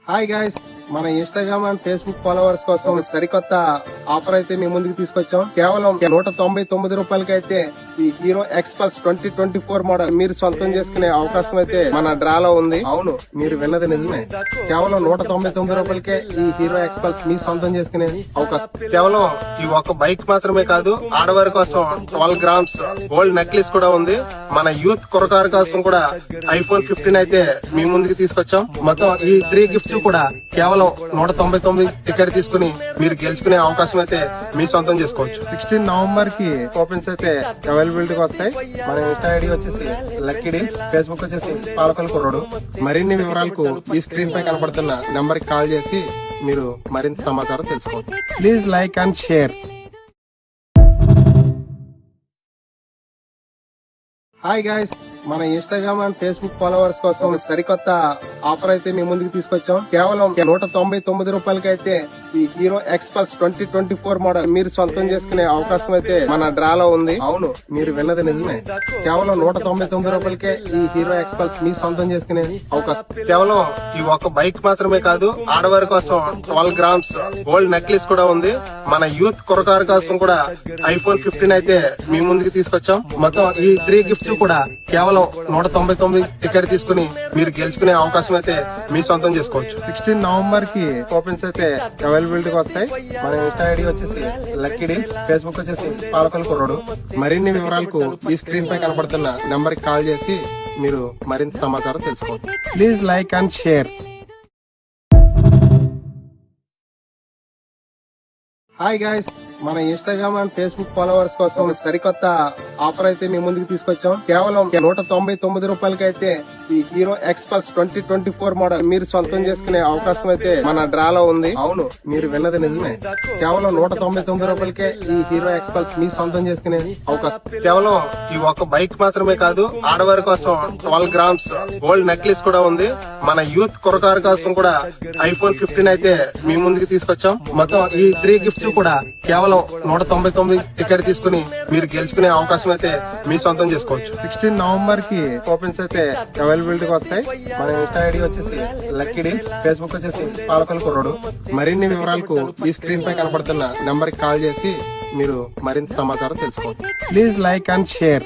Hi guys, మన Instagram and Facebook followers కోసం సరికొత్త ఆఫర్ అయితే మీ ముందుకు తీసుకొచ్చాం. కేవలం 199 రూపాయలకి అయితే ఈ హీరో ఎక్స్పల్స్ 2024 మోడల్ మీరు సొంతం చేసుకునే అవకాశం అయితే మన డ్రాలో ఉంది. అవును, మీరు విన్నది నిజమే. కేవలం 199 రూపాయలకే ఈ హీరో ఎక్స్పల్స్ మీ సొంతం చేసుకునే అవకాశం. కేవలం ఈ ఒక బైక్ మాత్రమే కాదు, ఆడవారి కోసం 12 గ్రామ్స్ గోల్డ్ నెక్లెస్ కూడా ఉంది. మన యూత్ కురకారు కోసం కూడా iPhone 15 అయితే మీ ముందుకు తీసుకొచ్చాం. మొత్తం ఈ 3 గిఫ్ట్స్ కూడా కేవలం 199 టికెట్ తీసుకుని మీరు గెలుచుకునే అవకాశం అయితే మీ సొంతం చేసుకోవచ్చు. 16 నవంబర్ కి కూపన్స్ అయితే అవైలబిలిటీకి వస్తాయి. మన ఇన్స్టా ఐడి వచ్చేసి లక్కీ డీల్స్, ఫేస్బుక్ వచ్చేసి పాలకొల కుర్రోడు. మరిన్ని వివరాలకు ఈ స్క్రీన్ పై కనపడుతున్న నెంబర్ కి కాల్ చేసి మీరు మరింత సమాచారం తెలుసుకోండి. Please like and share. Hi guys, మన ఇన్స్టాగ్రామ్ అండ్ ఫేస్బుక్ ఫాలోవర్స్ కోసం సరికొత్త ఆఫర్ అయితే మీ ముందుకు తీసుకొచ్చాం. కేవలం 199 రూపాయలకి అయితే ఈ హీరో ఎక్స్పల్స్ 2024 మోడల్ మీరు సొంతం చేసుకునే అవకాశం అయితే మన డ్రాలో ఉంది. అవును, మీరు విన్నది నిజమే. కేవలం 199 రూపాయలకే ఈ హీరో ఎక్స్పల్స్ మీ సొంతం చేసుకునే అవకాశం. కేవలం ఈ ఒక బైక్ మాత్రమే కాదు, ఆడవారి కోసం 12 గ్రామ్స్ గోల్డ్ నెక్లెస్ కూడా ఉంది. మన యూత్ కురకారు కోసం కూడా iPhone 15 అయితే మీ ముందుకు తీసుకొచ్చాం. మొత్తం ఈ 3 గిఫ్ట్స్ కూడా కేవలం 199 టికెట్ తీసుకుని మీరు గెలుచుకునే అవకాశం అయితే మీ సొంతం చేసుకోవచ్చు. 16 నవంబర్ కి కూపన్స్ అయితే అవైలబిలిటీకి వస్తాయి. మన ఇన్స్టా ఐడి వచ్చేసి లక్కీ డీల్స్, ఫేస్బుక్ వచ్చేసి పాలకొల కుర్రోడు. మరిన్ని వివరాలకు ఈ స్క్రీన్ పై కనపడుతున్న నెంబర్ కి కాల్ చేసి మీరు మరింత సమాచారం తెలుసుకోండి. Please like and share. Hi guys, మన ఇన్స్టాగ్రామ్ అండ్ ఫేస్బుక్ ఫాలోవర్స్ కోసం సరికొత్త ఆఫర్ అయితే మీ ముందుకు తీసుకొచ్చాం. కేవలం 199 రూపాయలకి అయితే ఈ హీరో ఎక్స్పల్స్ 2024 మోడల్ మీరు సొంతం చేసుకునే అవకాశం అయితే మన డ్రాలో ఉంది. అవును, మీరు విన్నది నిజమే. కేవలం 199 రూపాయలకే ఈ హీరో ఎక్స్పల్స్ మీ సొంతం చేసుకునే అవకాశం. కేవలం ఈ ఒక బైక్ మాత్రమే కాదు, ఆడవారి కోసం 12 గ్రామ్స్ గోల్డ్ నెక్లెస్ కూడా ఉంది. మన యూత్ కురకారు కోసం కూడా iPhone 15 అయితే మీ ముందుకు తీసుకొచ్చాం. మొత్తం ఈ 3 గిఫ్ట్స్ కూడా కేవలం 199 టికెట్ తీసుకుని మీరు గెలుచుకునే అవకాశం అయితే మీ సొంతం చేసుకోవచ్చు. 16 నవంబర్ కి కూపన్స్ అయితే అవైలబిలిటీకి వస్తాయి. మన ఇన్స్టా ఐడి వచ్చేసి లక్కీ డీల్స్, ఫేస్బుక్ వచ్చేసి పాలకొల కుర్రోడు. మరిన్ని వివరాలకు ఈ స్క్రీన్ పై కనపడుతున్న నెంబర్ కి కాల్ చేసి మీరు మరింత సమాచారం తెలుసుకోండి. Please like and share.